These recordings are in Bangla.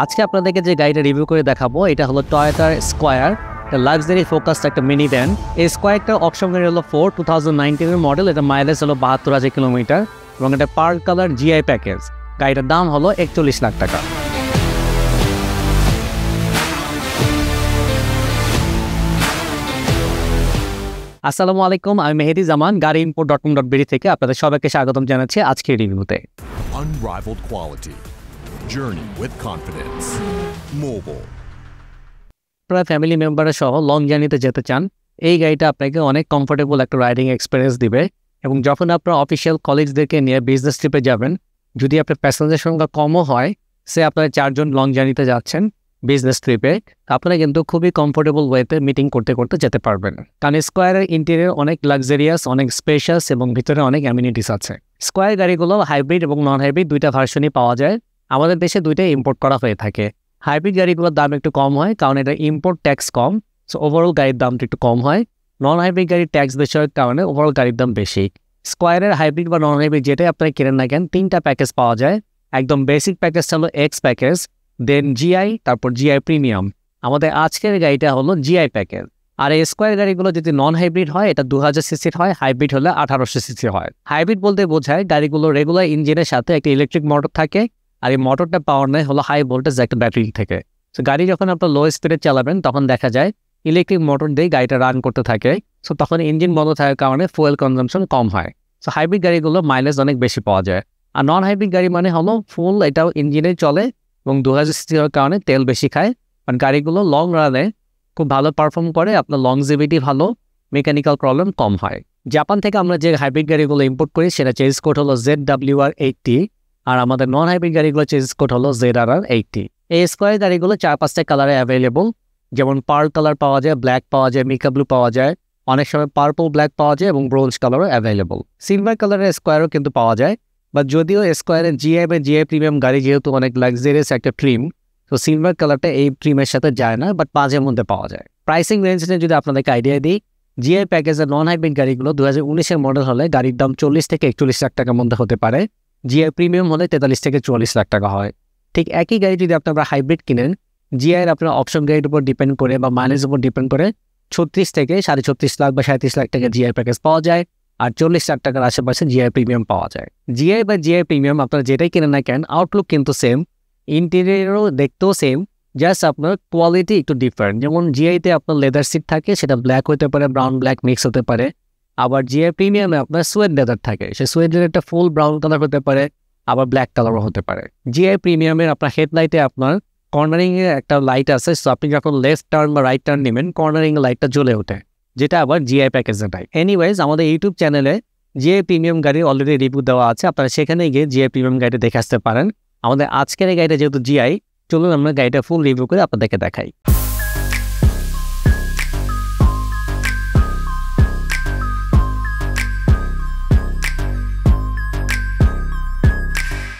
আজকে আপনাদেরকে যে গাড়িটা রিভিউ করে দেখাবো এটা হলো টয়োটা স্কয়ার, লাক্সারি ফোকাসড একটা মিনি ভ্যান। এই স্কয়ারটা অপশন গাড়ি হলো 2019 মডেল। এটা মাইলেজ হলো 72,000 কিলোমিটার এবং এটা পার্ল কালার জিআই প্যাকেজ। গাড়িটার দাম হলো 41 লাখ টাকা। আসসালামু আলাইকুম, আমি মেহেদি জামান, গাড়ি import.com.bd থেকে আপনাদের সবাইকে স্বাগতম জানাচ্ছি আজকের রিভিউতে। Unrivaled quality. Journey with confidence. Mobile. আপনারা ফ্যামিলি মেম্বারের সহ লং জার্নিতে যেতে চান, এই গাড়িটা আপনাকে অনেক কমফোর্টেবল একটা রাইডিং এক্সপিরিয়েন্স দিবে। এবং যখন আপনার অফিসিয়াল কলিগসদেরকে নিয়ে বিজনেস ট্রিপে যাবেন, যদি আপনার প্যাসেঞ্জার সংখ্যা কমও হয়, সে আপনারা 4 জন লং জার্নিতে যাচ্ছেন বিজনেস ট্রিপে, আপনারা কিন্তু খুবই কমফোর্টেবল ওয়েতে মিটিং করতে করতে যেতে পারবেন। কারণ স্কয়ারের ইন্টেরিয়র অনেক লাক্সারিয়াস, অনেক স্পেশাস এবং ভিতরে অনেক অ্যামিনিটিস আছে। স্কয়ার গাড়িগুলো হাইব্রিড এবং নন হাইব্রিড দুইটা ভার্সনই পাওয়া যায়। আমাদের দেশে দুইটাই ইম্পোর্ট করা হয়ে থাকে। হাইব্রিড গাড়িগুলোর দাম একটু কম হয় কারণ এটা ইম্পোর্ট ট্যাক্স কম, সো ওভারঅল গাড়ির দামটা একটু কম হয়। নন হাইব্রিড গাড়ির ট্যাক্স বিষয়ের কারণে ওভারঅল গাড়ির দাম বেশি। স্কয়ারের হাইব্রিড বা নন হাইব্রিড যেটাই আপনারা কেনেন না কেন, 3টা প্যাকেজ পাওয়া যায়। একদম বেসিক প্যাকেজটা হলো এক্স প্যাকেজ, দেন জিআই, তারপর জিআই প্রিমিয়াম। আমাদের আজকের গাড়িটা হলো জিআই প্যাকেজ। আর এই স্কয়ার গাড়িগুলো যদি নন হাইব্রিড হয় এটা 2000 সিসির হয়, হাইব্রিড হলে 1800 সিসি হয়। হাইব্রিড বলতে বোঝায় গাড়িগুলো রেগুলার ইঞ্জিনের সাথে একটা ইলেকট্রিক মোটর থাকে, আর এই মোটরটা পাওয়ার নেয় হলো হাই ভোল্টেজ একটা ব্যাটারি থেকে। সো গাড়ি যখন আপনার লো স্পিডে চালাবেন তখন দেখা যায় ইলেকট্রিক মোটর দিয়ে গাড়িটা রান করতে থাকে। সো তখন ইঞ্জিন বন্ধ থাকার কারণে ফুয়েল কনজাম্পশন কম হয়। সো হাইব্রিড গাড়িগুলো মাইলেজ অনেক বেশি পাওয়া যায়। আর নন হাইব্রিড গাড়ি মানে হলো ফুল এটাও ইঞ্জিনে চলে এবং 2000 সিসি হওয়ার কারণে তেল বেশি খায়। কারণ গাড়িগুলো লং রানে খুব ভালো পারফর্ম করে, আপনার লংজিভিটি ভালো, মেকানিক্যাল প্রবলেম কম হয়। জাপান থেকে আমরা যে হাইব্রিড গাড়িগুলো ইম্পোর্ট করি সেটা চেঞ্জ কোড হলো ZWR80, আর আমাদের নন হাইব্রিড গাড়িগুলো চেঞ্জ কোড হলো ZRR80। এই স্কয়ার গাড়িগুলো 4-5টা কালারে অ্যাভেলেবল, যেমন পার্ল কালার পাওয়া যায়, ব্ল্যাক পাওয়া যায়, মিকা ব্লু পাওয়া যায়, অনেক সময় পার্পল ব্ল্যাক পাওয়া যায় এবং ব্রোঞ্জ কালারও অ্যাভেলেবল। সিলভার কালারের স্কয়ারও কিন্তু পাওয়া যায়। বা যদিও স্কয়ারের জিআই বা জিআই প্রিমিয়াম গাড়ি যেহেতু অনেক লাক্সারিয়াস একটা ট্রিম, তো সিলভার কালারটা এই ট্রিমের সাথে যায় না, বাট মাঝে মধ্যে পাওয়া যায়। প্রাইসিং রেঞ্জটা যদি আপনাদেরকে আইডিয়া দিই, জিআই প্যাকেজের নন হাইব্রিড গাড়িগুলো 2019-এর মডেল হলে গাড়ির দাম 40 থেকে 41 লাখ টাকার মধ্যে হতে পারে। জিআই প্রিমিয়াম হলে 43 থেকে 44 লাখ টাকা হয়। ঠিক একই গাড়ি যদি আপনারা হাইব্রিড কিনেন, জিআইয়ের আপনার অপশন গাড়ির উপর ডিপেন্ড করে বা মাইলেজের উপর ডিপেন্ড করে 36 থেকে 36.5 লাখ বা 37 লাখ টাকা জিআই প্যাকেজ পাওয়া যায়, আর 40 লাখ টাকার আশেপাশে জিআই প্রিমিয়াম পাওয়া যায়। জিআই বা জিআই প্রিমিয়াম আপনারা যেটাই কেনেন না কেন, আউটলুক কিন্তু সেম, ইন্টেরিয়রও দেখতেও সেম, জাস্ট আপনার কোয়ালিটি একটু ডিফারেন্ট। যেমন জিআইতে আপনার লেদার সিট থাকে, সেটা ব্ল্যাক হতে পারে, ব্রাউন ব্ল্যাক মিক্স হতে পারে। আবার জিআই প্রিমিয়ামে আপনার সুয়েড লেদার থাকে, সেই সুয়েড লেদারটা ফুল ব্রাউন কালার হতে পারে, আবার ব্ল্যাক কালারও হতে পারে। জিআই প্রিমিয়ামের আপনার হেডলাইটে আপনার কর্নারিংয়ে একটা লাইট আছে, সো আপনি যখন লেফট টার্ন বা রাইট টার্ন নেবেন কর্নারিং লাইটটা জ্বলে ওঠে, যেটা আবার জিআই প্যাকেজে নাই। এনিওয়েজ, আমাদের ইউটিউব চ্যানেলে জিআই প্রিমিয়াম গাড়ি অলরেডি রিভিউ দেওয়া আছে, আপনারা সেখানে গিয়ে জিআই প্রিমিয়াম গাড়িটা দেখে আসতে পারেন। আমাদের আজকের এই গাড়িটা যেহেতু জিআই, চলুন আমরা গাড়িটা ফুল রিভিউ করে আপনাদেরকে দেখাই।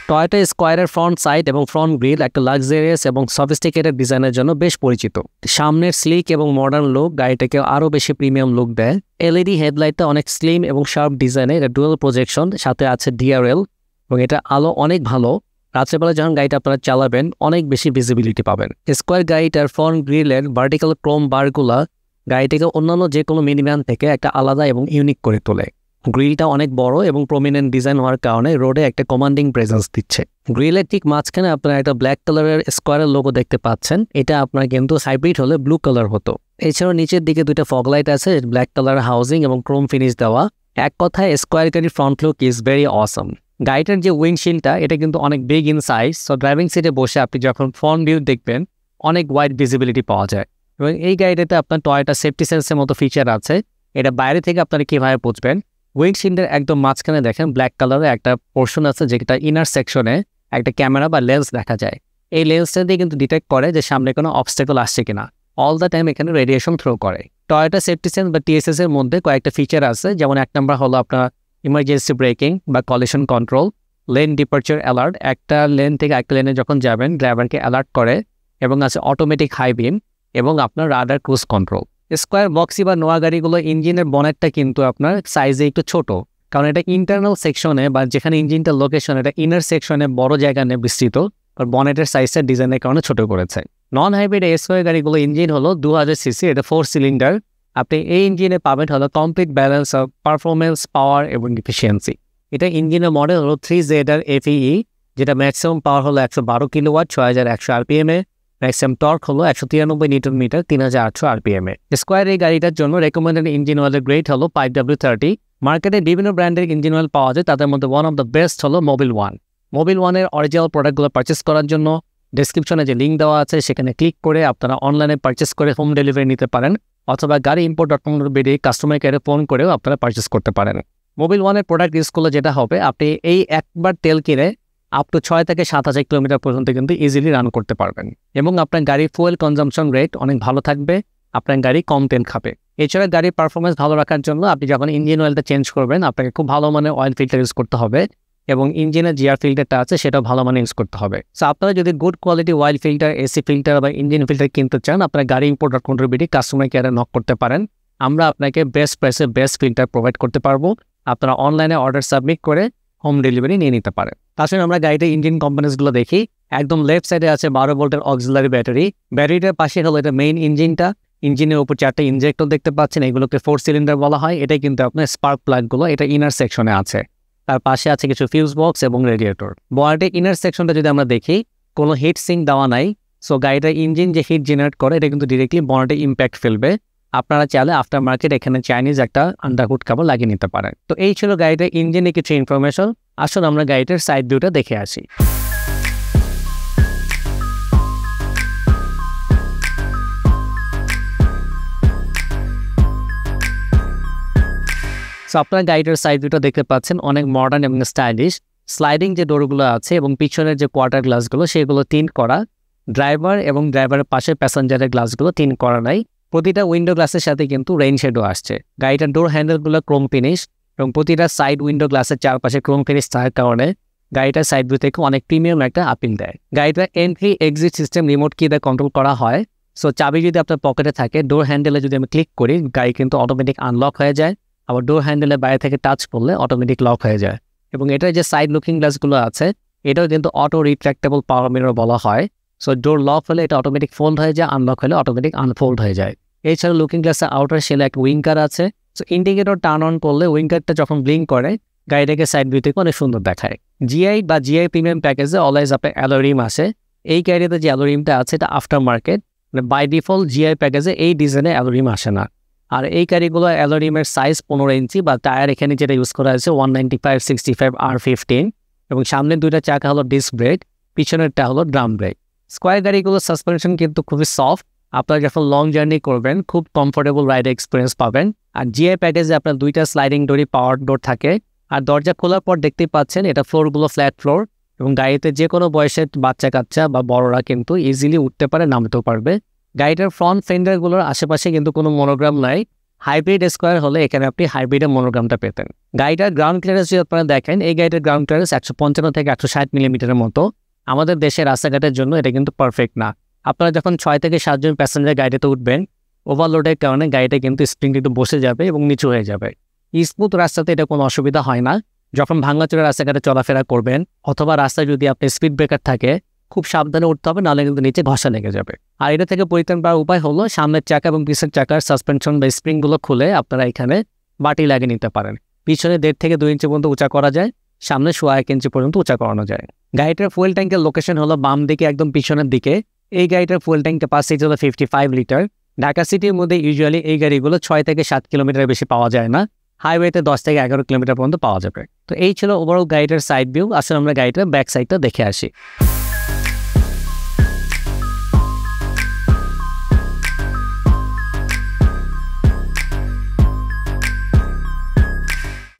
টয়োটা স্কয়ারের ফ্রন্ট সাইড এবং ফ্রন্ট গ্রিল একটা লাক্সারিয়াস এবং সফিস্টিকেটেড ডিজাইনের জন্য বেশ পরিচিত। সামনের স্লিক এবং মডার্ন লুক গাড়িটাকে আরও বেশি প্রিমিয়াম লুক দেয়। এলইডি হেডলাইটটা অনেক স্লিম এবং শার্প ডিজাইনের, এটা ডুয়াল প্রজেকশন, সাথে আছে ডিআরএল এবং এটা আলো অনেক ভালো। রাত্রেবেলা যখন গাড়িটা আপনারা চালাবেন অনেক বেশি ভিজিবিলিটি পাবেন। স্কয়ার গাড়িটার ফ্রন্ট গ্রিলের ভার্টিক্যাল ক্রোম বারগুলা গাড়িটাকে অন্যান্য যে কোনো মিনিভ্যান থেকে একটা আলাদা এবং ইউনিক করে তোলে। গ্রিলটা অনেক বড় এবং প্রমিনেন্ট ডিজাইন হওয়ার কারণে রোডে একটা কমান্ডিং প্রেজেন্স দিচ্ছে। গ্রিলের ঠিক মাঝখানে আপনারা একটা ব্ল্যাক কালারের স্কয়ারের লোগো দেখতে পাচ্ছেন, এটা আপনার কিন্তু হাইব্রিড হলে ব্লু কালার হতো। এছাড়াও নিচের দিকে 2টা ফগ লাইট আছে, ব্ল্যাক কালার হাউজিং এবং ক্রোম ফিনিশ দেওয়া। এক কথায় স্কয়ার গাড়ির ফ্রন্ট লুক ইজ ভেরি অসম। গাড়িটার যে উইন্ডশিল্ডটা এটা কিন্তু অনেক big in size, so driving সিটে বসে আপনি যখন ফ্রন্ট ভিউ দেখবেন অনেক ওয়াইড ভিজিবিলিটি পাওয়া যায়। এবং এই গাড়িটাতে আপনার টয়োটা সেফটি সেন্সের মতো ফিচার আছে। এটা বাইরে থেকে আপনারা কীভাবে বুঝবেন, উইন্ডশিল্ডের একদম মাঝখানে দেখেন ব্ল্যাক কালারের একটা পোর্শন আছে, যেটা ইনার সেকশনে একটা ক্যামেরা বা লেন্স দেখা যায়। এই লেন্সটা দিয়ে কিন্তু ডিটেক্ট করে যে সামনে কোনো অবস্টেকল আসছে কিনা। অল দ্য টাইম এখানে রেডিয়েশন থ্রো করে। টয়োটা সেফটি সেন্স বা টিএসএস এর মধ্যে কয়েকটা ফিচার আছে, যেমন 1 নম্বর হলো আপনার ইমার্জেন্সি ব্রেকিং বা collision control, lane departure alert, একটা লেন থেকে একটা লেনে যখন যাবেন ড্রাইভারকে অ্যালার্ট করে, এবং আছে অটোমেটিক হাই বিম এবং আপনার radar cruise control. Square boxy বা নোয়া গাড়িগুলো ইঞ্জিনের বনেটটা কিন্তু আপনার সাইজে একটু ছোট, কারণ এটা ইন্টারনাল সেকশনে বা যেখানে ইঞ্জিনটা লোকেশন, এটা ইনার সেকশনে বড় জায়গা নিয়ে বিস্তৃত। আর বনেটের সাইজটা ডিজাইনের কারণে ছোট করেছে। নন হাইব্রিড এসওয়াই গাড়িগুলো ইঞ্জিন হলো 2000 সিসি, এটা 4 সিলিন্ডার। আপনি এই ইঞ্জিনে পাবেন হলো কমপ্লিট ব্যালেন্স অফ পারফরমেন্স, পাওয়ার এবং এফিসিয়েন্সি। এটা ইঞ্জিনের মডেল হলো 3ZR FEE, যেটা ম্যাক্সিমাম পাওয়ার হলো 112 কিলোওয়াট 6100 RPM এ, ম্যাক্সিমাম টর্ক হলো 193 নিউটন মিটার 3800 RPM এ। স্কোয়ার এই গাড়িটার জন্য রেকমেন্ডেড ইঞ্জিন অয়েলের গ্রেড হলো 5W30। মার্কেটে বিভিন্ন ব্র্যান্ডের ইঞ্জিন অয়েল পাওয়া যায়, তাদের মধ্যে ওয়ান অফ দ্য বেস্ট হলো মোবিল ওয়ান। মোবিল ওয়ানের অরিজিনাল প্রোডাক্টগুলো পারচেস করার জন্য ডেসক্রিপশনে যে লিঙ্ক দেওয়া আছে সেখানে ক্লিক করে আপনারা অনলাইনে পারচেস করে হোম ডেলিভারি নিতে পারেন, অথবা গাড়ি import.com বেরিয়ে কাস্টমার কেয়ারে ফোন করেও আপনারা পারচেস করতে পারেন। মোবিল ওয়ানের প্রোডাক্ট ইউজ করলে যেটা হবে, আপনি এই একবার তেল কিনে আপ টু 6 থেকে 7,000 কিলোমিটার পর্যন্ত কিন্তু ইজিলি রান করতে পারবেন, এবং আপনার গাড়ির ফুয়েল কনজাম্পশন রেট অনেক ভালো থাকবে, আপনার গাড়ি কম তেল খাবে। এছাড়া গাড়ির পারফরমেন্স ভালো রাখার জন্য আপনি যখন ইঞ্জিন অয়েলটা চেঞ্জ করবেন, আপনাকে খুব ভালো মানের অয়েল ফিল্টার ইউজ করতে হবে, এবং ইঞ্জিনের জিআর ফিল্টারটা আছে সেটাও ভালো মানে ইউজ করতে হবে। সো আপনারা যদি good quality oil filter, AC filter বা ইঞ্জিন ফিল্টার কিনতে চান, আপনার গাড়ি import.com কাস্টমার কেয়ারে নক করতে পারেন। আমরা আপনাকে বেস্ট প্রাইসে বেস্ট ফিল্টার প্রোভাইড করতে পারবো। আপনারা অনলাইনে অর্ডার সাবমিট করে হোম ডেলিভারি নিয়ে নিতে পারেন। তাছাড়া আমরা গাড়িতে ইঞ্জিন কম্পোনেন্টসগুলো দেখি। একদম লেফট সাইডে আছে 12 ভোল্টের অক্সিলারি ব্যাটারি। ব্যাটারিটার পাশে হলো এটা মেইন ইঞ্জিনটা। ইঞ্জিনের উপর 4টা ইনজেক্টর দেখতে পাচ্ছেন, এগুলোকে 4 সিলিন্ডার বলা হয়। এটাই কিন্তু আপনার স্পার্ক প্লাগগুলো এটা ইনার সেকশনে আছে। তার পাশে আছে কিছু ফিউজ বক্স এবং রেডিয়েটর। বডির ইনার সেকশনটা যদি আমরা দেখি, কোনো হিট সিঙ্ক দেওয়া নাই। সো গাড়িটার ইঞ্জিন যে হিট জেনারেট করে এটা কিন্তু ডিরেক্টলি বডিতে ইম্প্যাক্ট ফেলবে। আপনারা চাইলে আফটার মার্কেট এখানে চাইনিজ একটা আন্ডারহুড কাভার লাগিয়ে নিতে পারেন। তো এই ছিল গাড়িটার ইঞ্জিনে কিছু ইনফরমেশন। আসলে আমরা গাড়িটার সাইড ভিউটা দেখে আসি। সো আপনারা গাড়িটার সাইড ভিউটা দেখতে পাচ্ছেন, অনেক মডার্ন এবং স্টাইলিশ। স্লাইডিং যে ডোরগুলো আছে এবং পিছনের যে কোয়ার্টার গ্লাসগুলো সেগুলো টিন্ট করা। ড্রাইভার এবং ড্রাইভারের পাশে প্যাসেঞ্জারের গ্লাসগুলো টিন্ট করা নাই। প্রতিটা উইন্ডো গ্লাসের সাথে কিন্তু রেইন শেডও আসছে। গাড়িটার ডোর হ্যান্ডেলগুলো ক্রোম ফিনিশ, এবং প্রতিটা সাইড উইন্ডো গ্লাসের চারপাশে ক্রোম ফিনিশ থাকার কারণে গাড়িটার সাইড ভিউ থেকে অনেক প্রিমিয়াম একটা আপিল দেয়। গাড়িটার এন্ট্রি এক্সিট সিস্টেম রিমোট কি দিয়ে কন্ট্রোল করা হয়। সো চাবি যদি আপনার পকেটে থাকে, ডোর হ্যান্ডেলে যদি আমি ক্লিক করি, গাড়ি কিন্তু অটোমেটিক আনলক হয়ে যায়। আবার ডোর হ্যান্ডেলে বাইরে থেকে টাচ করলে অটোমেটিক লক হয়ে যায়। এবং এটার যে সাইড লুকিং গ্লাসগুলো আছে এটাও কিন্তু অটো রিট্র্যাক্টেবল পাওয়ার মিরর বলা হয়। সো ডোর লক হলে এটা অটোমেটিক ফোল্ড হয়ে যায়, আনলক হলে অটোমেটিক আনফোল্ড হয়ে যায়। এছাড়া লুকিং গ্লাসের আউটার শেলে একটা উইঙ্কার আছে। সো ইন্ডিকেটর টার্ন অন করলে উইঙ্কারটা যখন ব্লিঙ্ক করে গাড়িটাকে সাইড ভিউ থেকে অনেক সুন্দর দেখায়। জিআই বা জিআই প্রিমিয়াম প্যাকেজে অলওয়েজ আপনার অ্যালোরিম আসে। এই গাড়িতে যে অ্যালোরিমটা আছে এটা আফটার মার্কেট, মানে বাই ডিফল্ট জিআই প্যাকেজে এই ডিজাইনে অ্যালোরিম আসে না। আর এই গাড়িগুলো অ্যালোরিমের সাইজ 15 ইঞ্চি, বা টায়ার এখানে যেটা ইউজ করা হয়েছে 195/65 R15, এবং সামনের দুইটা চাকা হলো ডিস্ক ব্রেক, পিছনেরটা হলো ড্রাম ব্রেক। স্কোয়ার গাড়িগুলোর সাসপেনশন কিন্তু খুবই সফট। আপনারা যখন লং জার্নি করবেন খুব কমফোর্টেবল রাইড এক্সপিরিয়েন্স পাবেন। আর জিআই প্যাকেজে আপনার দুইটা স্লাইডিং ডোরই পাওয়ার ডোর থাকে। আর দরজা খোলার পর দেখতেই পাচ্ছেন এটা ফ্লোরগুলো ফ্ল্যাট ফ্লোর, এবং গাড়িতে যে কোনো বয়সের বাচ্চা কাচ্চা বা বড়রা কিন্তু ইজিলি উঠতে পারে, নামতেও পারবে। গাড়িটার ফ্রন্ট ফেন্ডারগুলোর আশেপাশে কিন্তু কোনো মনোগ্রাম নাই। হাইব্রিড স্কোয়ার হলে এখানে আপনি হাইব্রিডের মনোগ্রামটা পেতেন। গাড়িটার গ্রাউন্ড ক্লিয়ারেন্স যদি আপনারা দেখেন, এই গাড়িটার গ্রাউন্ড ক্লিয়ারেন্স 155 থেকে 160 মিলিমিটারের মতো। আমাদের দেশের রাস্তাঘাটের জন্য এটা কিন্তু পারফেক্ট না। আপনারা যখন 6 থেকে 7 জন প্যাসেঞ্জার গাড়িতে উঠবেন, ওভারলোডের কারণে গাড়িটা কিন্তু স্প্রিংটা একটু বসে যাবে এবং নিচু হয়ে যাবে। স্মুথ রাস্তাতে এটা কোনো অসুবিধা হয় না। যখন ভাঙাচোরা রাস্তাঘাটে চলাফেরা করবেন, অথবা রাস্তায় যদি আপনি স্পিড ব্রেকার থাকে, খুব সাবধানে উঠতে হবে, নাহলে কিন্তু নিচে ঘষা লেগে যাবে। আর এটা থেকে পরিত্রাণ পাওয়ার উপায় হলো সামনের চাকা এবং পিছের চাকার সাসপেনশন বা স্প্রিংগুলো খুলে আপনারা এখানে বাটি লাগিয়ে নিতে পারেন। পিছনে 1.5 থেকে 2 ইঞ্চি পর্যন্ত উঁচা করা যায়, সামনে 1.25 ইঞ্চি পর্যন্ত উঁচা করানো যায়। গাড়িটার ফুয়েল ট্যাঙ্কের লোকেশন হলো বাম দিকে একদম পিছনের দিকে। এই গাড়িটার ফুয়েল ট্যাঙ্ক ক্যাপাসিটি হলো 55 লিটার। ঢাকা সিটির মধ্যে ইউজুয়ালি এই গাড়িগুলো 6 থেকে 7 কিলোমিটার বেশি পাওয়া যায় না। হাইওয়েতে 10 থেকে 11 কিলোমিটার পর্যন্ত পাওয়া যাবে। তো এই ছিল ওভারঅল গাড়িটার সাইড ভিউ। আসলে আমরা গাড়িটার ব্যাক সাইডটা দেখে আসি।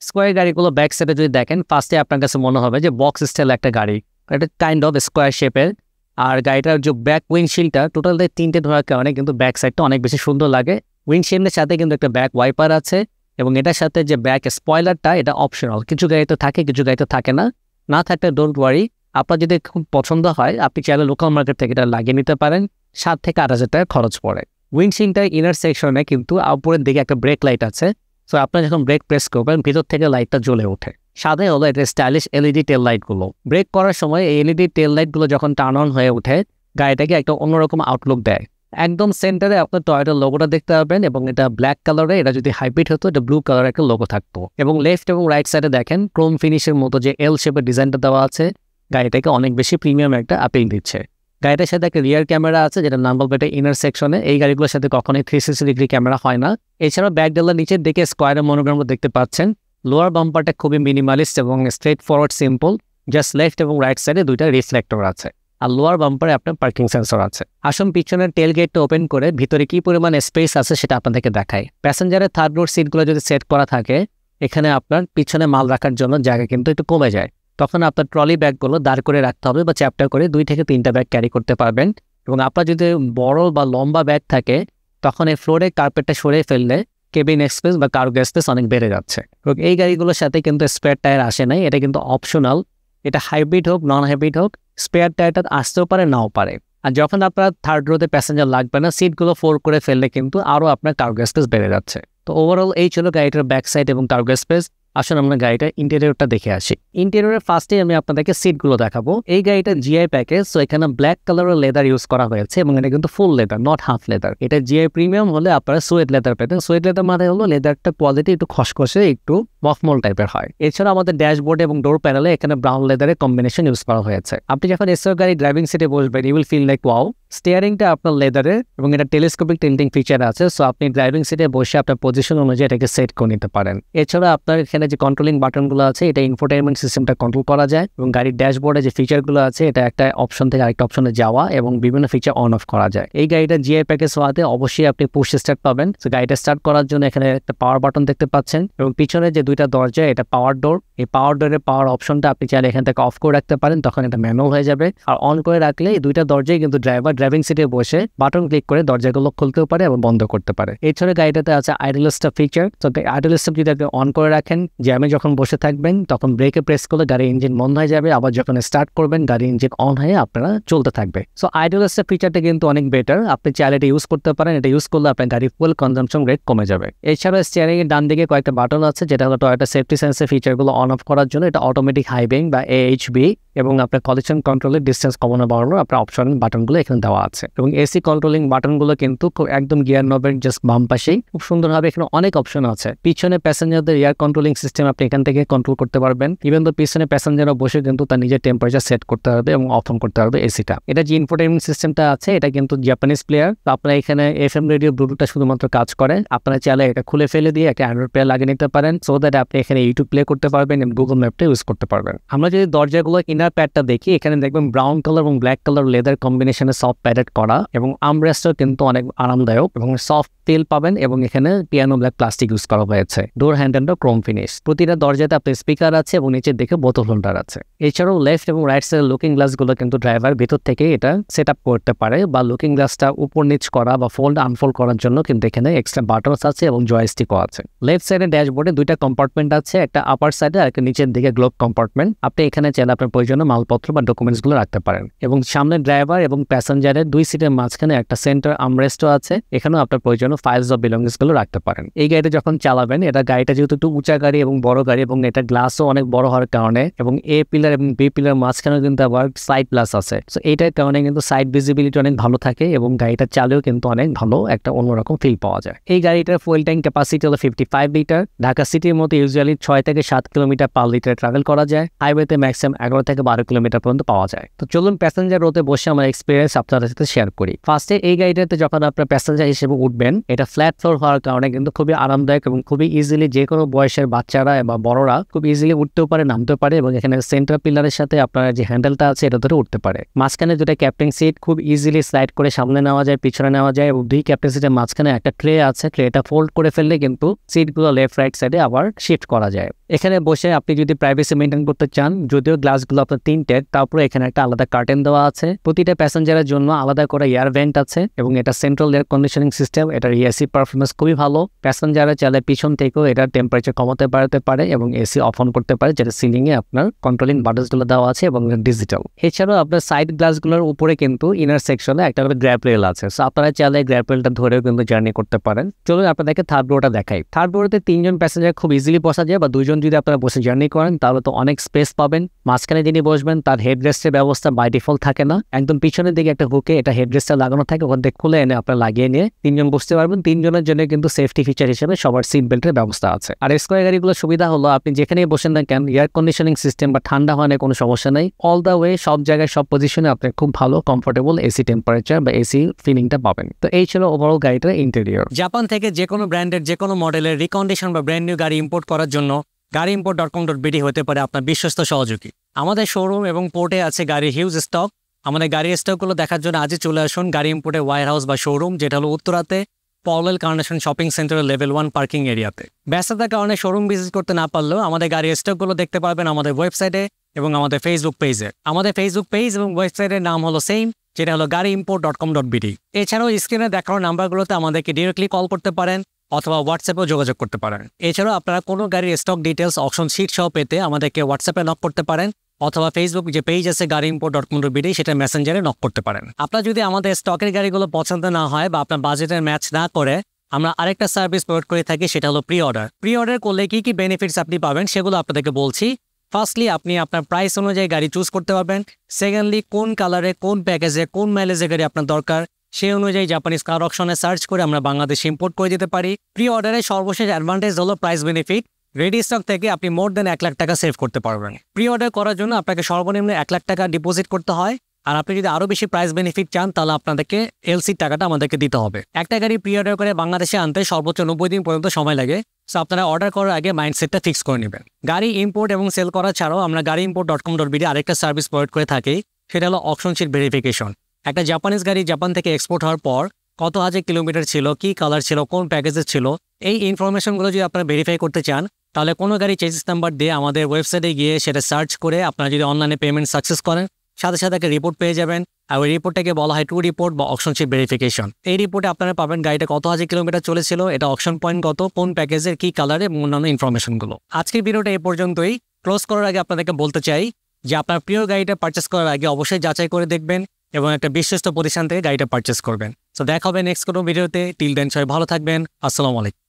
স্কোয়ার গাড়িগুলো ব্যাক সাইডে যদি দেখেন, ফার্স্টে আপনার কাছে মনে হবে যে বক্স স্টাইল একটা গাড়ি, এটা কাইন্ড অফ স্কোয়ার শেপের। আর গাড়িটার যে ব্যাক উইন্ডশিল্ডটা টোটাল 3টে ধরার কারণে কিন্তু ব্যাক সাইডটা অনেক বেশি সুন্দর লাগে। উইন্ডশিল্ডের সাথে কিন্তু একটা ব্যাক ওয়াইপার আছে, এবং এটার সাথে যে ব্যাক স্পয়লারটা এটা অপশনাল। কিছু গাড়িতে থাকে, কিছু গাড়িতে থাকে না। না থাকলে ডোন্ট ওয়ারি, আপনার যদি খুব পছন্দ হয় আপনি চাইলে লোকাল মার্কেট থেকে এটা লাগিয়ে নিতে পারেন। 7 থেকে 8,000 টাকা খরচ পড়ে। উইন্ডশিল্ডটার ইনার সেকশনে কিন্তু উপরের দিকে একটা ব্রেক লাইট আছে। সো আপনার যখন ব্রেক প্রেস করবেন ভিতর থেকে লাইটটা জ্বলে ওঠে। সাথে হলো এটা স্টাইলিশ এলইডি টেল লাইটগুলো। ব্রেক করার সময় এই এলইডি টেল লাইটগুলো যখন টার্ন অন হয়ে ওঠে গাড়িটাকে একটা অন্যরকম আউটলুক দেয়। একদম সেন্টারে আপনার টয়োটার লোগোটা দেখতে পাবেন এবং এটা ব্ল্যাক কালারে, এটা যদি হাইব্রিড হতো এটা ব্লু কালারের একটা লোগো থাকতো। এবং লেফট এবং রাইট সাইডে দেখেন ক্রোম ফিনিশের মতো যে এল শেপের ডিজাইনটা দেওয়া আছে গাড়িটাকে অনেক বেশি প্রিমিয়াম একটা আপিল দিচ্ছে। গাড়িটার সাথে একটা রিয়ার ক্যামেরা আছে যেটা নাম্বার প্লেটের ইনার সেকশনে। এই গাড়িগুলোর সাথে কখনোই 360 ডিগ্রি ক্যামেরা হয় না। এছাড়াও ব্যাক ডালার নিচের দিকে স্কোয়ারের মনোগ্রামও দেখতে পাচ্ছেন। লোয়ার বাম্পারটা খুবই মিনিমালিস্ট এবং straight forward simple, just left এবং রাইট সাইডে দুইটা রিফ্লেক্টর আছে আর লোয়ার বাম্পারে আপনার পার্কিং সেন্সর আছে। আসুন পিছনের টেল গেটটা ওপেন করে ভিতরে কি পরিমাণ স্পেস আছে সেটা আপনাদেরকে দেখায়। প্যাসেঞ্জারের থার্ড রোড সিটগুলো যদি সেট করা থাকে এখানে আপনার পিছনে মাল রাখার জন্য জায়গা কিন্তু একটু কমে যায়। তখন আপনার ট্রলি ব্যাগগুলো দাঁড় করে রাখতে হবে বা চ্যাপ্টার করে 2 থেকে 3টা ব্যাগ ক্যারি করতে পারবেন। এবং আপনার যদি বড় বা লম্বা ব্যাগ থাকে তখন এই ফ্লোরে কার্পেটটা সরিয়ে ফেললে কেবিন স্পেস বা কার্গো স্পেস অনেক বেড়ে যাচ্ছে। এবং এই গাড়িগুলোর সাথে কিন্তু স্পেয়ার টায়ার আসে নাই, এটা কিন্তু অপশনাল। এটা হাইব্রিড হোক নন হাইব্রিড হোক স্পেয়ার টায়ারটা আসতেও পারে নাও পারে। আর যখন আপনার থার্ড রোতে প্যাসেঞ্জার লাগবে না সিটগুলো ফোল্ড করে ফেললে কিন্তু আরও আপনার কার্গো স্পেস বেড়ে যাচ্ছে। তো ওভারঅল এই ছিল গাড়িটার ব্যাক সাইড এবং কার্গো স্পেস। আসুন আমরা গাড়িটার ইন্টেরিয়রটা দেখে আসি। ইন্টেরিয়রের ফার্স্টে আমি আপনাদেরকে সিটগুলো দেখাবো। এই গাড়িটা জিআই প্যাকেজ, সো এখানে ব্ল্যাক কালারের লেদার ইউজ করা হয়েছে এবং এটা কিন্তু full leather, not half leather. এটা জিআই প্রিমিয়াম হলে আপনারা সুয়েড লেদার পেতেন। সুয়েড লেদার মানে হলো লেদারটা কোয়ালিটি একটু খসখসে একটু মফমল টাইপের হয়। এছাড়া আমাদের ড্যাশবোর্ড এবং ডোর প্যানেলে এখানে ব্রাউন লেদারের কম্বিনেশন ইউজ করা হয়েছে। আপনি যখন এসআর গাড়ি ড্রাইভিং সিটে বসবেন you will feel like wow. স্টিয়ারিংটা আপনার লেদারের এবং এটা টেলিস্কোপিক টিল্টিং ফিচার আছে, সো আপনি ড্রাইভিং সিটে বসে আপনার পজিশন অনুযায়ী এটাকে সেট করে নিতে পারেন। এছাড়া আপনার এখানে যে কন্ট্রোলিং বাটনগুলো আছে এটা ইনফোটেইনমেন্ট সিস্টেমটা কন্ট্রোল করা যায় এবং গাড়ির ড্যাশবোর্ডে যে ফিচারগুলো আছে এটা একটা অপশন থেকে আরেকটা অপশনে যাওয়া এবং বিভিন্ন ফিচার অন অফ করা যায়। এই গাড়িটা জিআই প্যাকেজ হওয়াতে অবশ্যই আপনি পুশ স্টার্ট পাবেন। তো গাড়িটা স্টার্ট করার জন্য এখানে একটা পাওয়ার বাটন দেখতে পাচ্ছেন এবং পিছনে যে 2টা দরজা এটা পাওয়ার ডোর। এই পাওয়ার ডোরের পাওয়ার অপশনটা আপনি চাইলে এখান থেকে অফ করে রাখতে পারেন, তখন এটা ম্যানুয়াল হয়ে যাবে। আর অন করে রাখলে এই 2টা দরজাই কিন্তু ড্রাইভার ড্রাইভিং সিটে বসে বাটন ক্লিক করে দরজাগুলো খুলতেও পারে এবং বন্ধ করতে পারে। এছাড়া গাড়িটাতে আছে আইডল স্টপ ফিচার। তো আইডল স্টপ যদি আপনি অন করে রাখেন জ্যামে যখন বসে থাকবেন তখন ব্রেকে প্রেস করলে গাড়ির ইঞ্জিন বন্ধ হয়ে যাবে, আবার যখন স্টার্ট করবেন গাড়ির ইঞ্জিন অন হয়ে আপনারা চলতে থাকবে। সো আইডল স্টপ ফিচারটা কিন্তু অনেক বেটার, আপনি চাইলে এটা ইউজ করতে পারেন। এটা ইউজ করলে আপনার গাড়ির ফুয়েল কনজাম্পশন রেট কমে যাবে। এছাড়া স্টিয়ারিং এর ডান দিকে কয়েকটা বাটন আছে যেটা হলো টয়োটা সেফটি সেন্সর ফিচারগুলো অন অফ করার জন্য। এটা অটোমেটিক হাই বেইং বা AHB এবং আপনার কলিশন কন্ট্রোলের ডিস্টেন্স কমানো বাড়ানোর আপনার অপশন বাটনগুলো এখানে দেওয়া আছে। এবং এসি কন্ট্রোলিং বাটনগুলো কিন্তু একদম গিয়ার নবের জাস্ট বাম পাশেই খুব সুন্দরভাবে এখানে অনেক অপশন আছে। পিছনে প্যাসেঞ্জারদের এয়ার কন্ট্রোলিং সিস্টেম আপনি এখান থেকে কন্ট্রোল করতে পারবেন। ইভেন তো পিছনে প্যাসেঞ্জাররা বসে কিন্তু তার নিজের টেম্পারেচার সেট করতে পারবে এবং অফ অন করতে পারবে এসিটা। এটা যে ইনফোটেইনমেন্ট সিস্টেমটা আছে এটা কিন্তু জাপানিজ প্লেয়ার। তো আপনারা এখানে FM রেডিও ব্লুটুথটা শুধুমাত্র কাজ করে। আপনারা চাইলে এটা খুলে ফেলে দিয়ে একটা অ্যান্ড্রয়েড প্লেয়ার লাগিয়ে নিতে পারেন, সো দ্যাট আপনি এখানে ইউটিউব প্লে করতে পারবেন এবং গুগল ম্যাপটা ইউজ করতে পারবেন। আমরা যদি দরজাগুলো ইনার প্যাডটা দেখি এখানে দেখবেন ব্রাউন কালার এবং ব্ল্যাক কালার লেদার কম্বিনেশনে সফট প্যাডেড করা এবং আর্মরেস্টও কিন্তু অনেক আরামদায়ক এবং সফট তেল পাবেন এবং এখানে পিয়ানো ব্ল্যাক প্লাস্টিক ইউজ করা হয়েছে। ডোর হ্যান্ডেলটা ক্রোম ফিনিশ। প্রতিটা দরজাতে আপনার স্পিকার আছে এবং নিচের দিকে বোতল হোল্ডার আছে। এছাড়াও লেফট এবং রাইট সাইডের লুকিং গ্লাসগুলো কিন্তু ড্রাইভার ভিতর থেকে এটা সেট আপ করতে পারে বা লুকিং গ্লাসটা উপর নিচ করা বা ফোল্ড আনফোল্ড করার জন্য কিন্তু এখানে এক্সট্রা বাটনস আছে এবং জয়স্টিকও আছে। লেফট সাইডে ড্যাশবোর্ডে 2টা কম্পার্টমেন্ট আছে, একটা আপার সাইডে আর একটা নিচের দিকে গ্লোব কম্পার্টমেন্ট। আপনি এখানে চাইলে আপনার প্রয়োজনীয় মালপত্র বা ডকুমেন্টসগুলো রাখতে পারেন। এবং সামনে ড্রাইভার এবং প্যাসেঞ্জারের 2 সিটের মাঝখানে একটা সেন্টার আর্মরেস্টও আছে, এখানেও আপনার প্রয়োজনীয় ফাইলস বা বিলঙ্গিংস গুলো রাখতে পারেন। এই গাড়িটা যখন চালাবেন এটা গাড়িটা যেহেতু একটু উঁচা গাড়ি এবং বড় গাড়ি এবং এটা গ্লাসও অনেক বড় হওয়ার কারণে এবং A পিলার এবং B পিলার মাঝখানেও কিন্তু আবার সাইড গ্লাস আছে, সো এইটার কারণে কিন্তু সাইড ভিজিবিলিটি অনেক ভালো থাকে এবং গাড়িটা চালেও কিন্তু অনেক ভালো একটা অন্যরকম ফিল পাওয়া যায়। এই গাড়িটার ফুয়েল ট্যাঙ্ক ক্যাপাসিটি হলো 55 লিটার। ঢাকা সিটির মধ্যে ইউজুয়ালি 6 থেকে 7 কিলোমিটার পার লিটার ট্রাভেল করা যায়। হাইওয়েতে ম্যাক্সিমাম 11 থেকে 12 কিলোমিটার পর্যন্ত পাওয়া যায়। তো চলুন প্যাসেঞ্জার রোতে বসে আমার এক্সপিরিয়েন্স আপনাদের সাথে শেয়ার করি। ফার্স্টে এই গাড়িটাতে যখন আপনার প্যাসেঞ্জার হিসেবে উঠবেন এটা ফ্ল্যাট ফ্লোর হওয়ার কারণে কিন্তু খুবই আরামদায়ক এবং খুবই ইজিলি যে কোনো বয়সের বাচ্চারা বা বড়রা খুব ইজিলি উঠতেও পারে, নামতে পারে এবং এখানে সেন্টার পিলারের সাথে আপনার যে হ্যান্ডেলটা আছে এটা ধরে উঠতে পারে। মাঝখানে 2টা ক্যাপ্টেন সিট খুব ইজিলি স্লাইড করে সামনে নেওয়া যায়, পিছনে নেওয়া যায় এবং 2 ক্যাপ্টেন সিটের মাঝখানে একটা ট্রে আছে, ট্রেটা ফোল্ড করে ফেললে কিন্তু সিটগুলো লেফট রাইট সাইডে আবার শিফট করা যায়। এখানে বসে আপনি যদি প্রাইভেসি মেইনটেইন করতে চান, যদিও গ্লাসগুলো আপনার 3টে, তারপরে এখানে একটা আলাদা কার্টেন দেওয়া আছে। প্রতিটা প্যাসেঞ্জারের জন্য আলাদা করে এয়ার ভেন্ট আছে এবং এটা সেন্ট্রাল এয়ার কন্ডিশনিং সিস্টেম। এটার এসি পারফরমেন্স খুবই ভালো। প্যাসেঞ্জাররা চাইলে পিছন থেকেও এটা টেম্পারেচার কমাতে বাড়াতে পারে এবং এসি অফ অন করতে পারে, যেটা সিলিং এ আপনার কন্ট্রোলিং বাটনসগুলো দেওয়া আছে এবং ডিজিটাল। এছাড়াও আপনার সাইড গ্লাসগুলোর উপরে কিন্তু ইনার সেকশনে একটা গ্র্যাব রেল আছে, সো আপনারা চাইলে গ্র্যাব রেলটা ধরেও কিন্তু জার্নি করতে পারেন। চলুন আপনাদেরকে থার্ড রোটা দেখাই। থার্ড রোতে 3জন প্যাসেঞ্জার খুব ইজিলি বসা যায় বা 2জন যদি আপনারা বসে জার্নি করেন তাহলে তো অনেক স্পেস পাবেন। মাঝখানে যিনি বসবেন তার হেডরেস্টের ব্যবস্থা বাই ডিফল্ট থাকে না, একদম পিছনের দিকে একটা হুকে এটা হেডরেস্টটা লাগানো থাকে, ওখান থেকে খুলে এনে আপনারা লাগিয়ে নিয়ে 3 জন বসতে পারবেন। 3 জনের জন্য কিন্তু সেফটি ফিচার হিসেবে সবার সিট বেল্টের ব্যবস্থা আছে। আর স্কয়ার গাড়িগুলোর সুবিধা হলো আপনি যেখানেই বসেন না কেন এয়ার কন্ডিশনিং সিস্টেম বা ঠান্ডা হওয়ার কোনো সমস্যা নেই। অল দ্য ওয়ে সব জায়গায় সব পজিশনে আপনি খুব ভালো কমফোর্টেবল এসি টেম্পারেচার বা এসি ফিলিংটা পাবেন। তো এই ছিল ওভারঅল গাড়িটার ইন্টেরিয়র। জাপান থেকে যে কোনো ব্র্যান্ডের যে কোনো মডেলের রিকন্ডিশন বা ব্র্যান্ড নিউ গাড়ি ইম্পোর্ট করার জন্য গাড়িimport.com.bd হতে পারে আপনার বিশ্বস্ত সহযোগী। আমাদের শোরুম এবং পোর্টে আছে গাড়ির হিউজ স্টক। আমাদের গাড়ির স্টকগুলো দেখার জন্য আজই চলে আসুন গাড়ি ইম্পোর্টের ওয়্যার হাউস বা শোরুম, যেটা হলো উত্তরাতে পওয়েল কার্নেশন শপিং সেন্টারের লেভেল 1 পার্কিং এরিয়াতে। ব্যস্ততার কারণে শোরুম ভিজিট করতে না পারলেও আমাদের গাড়ির স্টকগুলো দেখতে পারবেন আমাদের ওয়েবসাইটে এবং আমাদের ফেসবুক পেজে। আমাদের ফেসবুক পেজ এবং ওয়েবসাইটের নাম হলো সেম, যেটা হলো গাড়িimport.com.bd। এছাড়াও স্ক্রিনে দেখানো নাম্বারগুলোতে আমাদেরকে ডিরেক্টলি কল করতে পারেন অথবা হোয়াটসঅ্যাপেও যোগাযোগ করতে পারেন। এছাড়াও আপনারা কোনো গাড়ির স্টক ডিটেলস অপশন শিট সহ পেতে আমাদেরকে হোয়াটসঅ্যাপে নক করতে পারেন অথবা ফেসবুক যে পেজ আছে গাড়িimport.com.bd সেটা মেসেঞ্জারে নক করতে পারেন। আপনার যদি আমাদের স্টকের গাড়িগুলো পছন্দ না হয় বা আপনার বাজেটের ম্যাচ না করে, আমরা আরেকটা সার্ভিস প্রোভাইড করে থাকি, সেটা হলো প্রি অর্ডার। প্রি অর্ডার করলে কি কি বেনিফিটস আপনি পাবেন সেগুলো আপনাদেরকে বলছি। ফার্স্টলি আপনি আপনার প্রাইস অনুযায়ী গাড়ি চুজ করতে পারবেন। সেকেন্ডলি কোন কালারে, কোন প্যাকেজে, কোন মাইলেজে গাড়ি আপনার দরকার সেই অনুযায়ী জাপানিজ কার অকশনে সার্চ করে আমরা বাংলাদেশে ইম্পোর্ট করে দিতে পারি। প্রি অর্ডারে সর্বশেষ অ্যাডভান্টেজ হলো প্রাইস বেনিফিট। রেডি স্টক থেকে আপনি মোর দেন 1 লাখ টাকা সেভ করতে পারবেন। প্রি অর্ডার করার জন্য আপনাকে সর্বনিম্ন 1 লাখ টাকা ডিপোজিট করতে হয়, আর আপনি যদি আরও বেশি প্রাইস বেনিফিট চান তাহলে আপনাদেরকে এলসির টাকাটা আমাদেরকে দিতে হবে। একটা গাড়ি প্রি অর্ডার করে বাংলাদেশে আনতে সর্বোচ্চ 90 দিন পর্যন্ত সময় লাগে। সো আপনারা অর্ডার করার আগে মাইন্ডসেটটা ফিক্স করে নেবেন। গাড়ি ইম্পোর্ট এবং সেল করা ছাড়াও আমরা গাড়িimport.com.bd আরেকটা সার্ভিস প্রোভাইড করে থাকি, সেটা হলো অপশন শিট ভেরিফিকেশন। একটা জাপানিজ গাড়ি জাপান থেকে এক্সপোর্ট হওয়ার পর কত হাজার কিলোমিটার ছিল, কি কালার ছিল, কোন প্যাকেজের ছিল, এই ইনফরমেশনগুলো যদি আপনারা ভেরিফাই করতে চান তাহলে কোনো গাড়ি চেসিস নাম্বার দিয়ে আমাদের ওয়েবসাইটে গিয়ে সেটা সার্চ করে আপনারা যদি অনলাইনে পেমেন্ট সাকসেস করেন সাথে সাথে একটা রিপোর্ট পেয়ে যাবেন। আর ওই রিপোর্টটাকে বলা হয় টু রিপোর্ট বা অপশন শিট ভেরিফিকেশন। এই রিপোর্টে আপনারা পাবেন গাড়িটা কত হাজার কিলোমিটার চলেছিল, এটা অপশন পয়েন্ট কত, কোন প্যাকেজের কি কালারে, অন্যান্য ইনফরমেশনগুলো। আজকের ভিডিওটা এই পর্যন্তই। ক্লোজ করার আগে আপনাদেরকে বলতে চাই যে আপনার প্রিয় গাড়িটা পারচেস করার আগে অবশ্যই যাচাই করে দেখবেন এবং একটা বিশ্বস্ত প্রতিষ্ঠান থেকে গাড়িটা পারচেস করবেন। সো দেখা হবে নেক্সট কোনো ভিডিওতে। টিল দেন সবাই ভালো থাকবেন। আসসালামু আলাইকুম।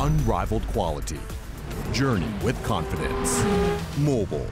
Unrivaled quality. Journey with confidence. Mobile.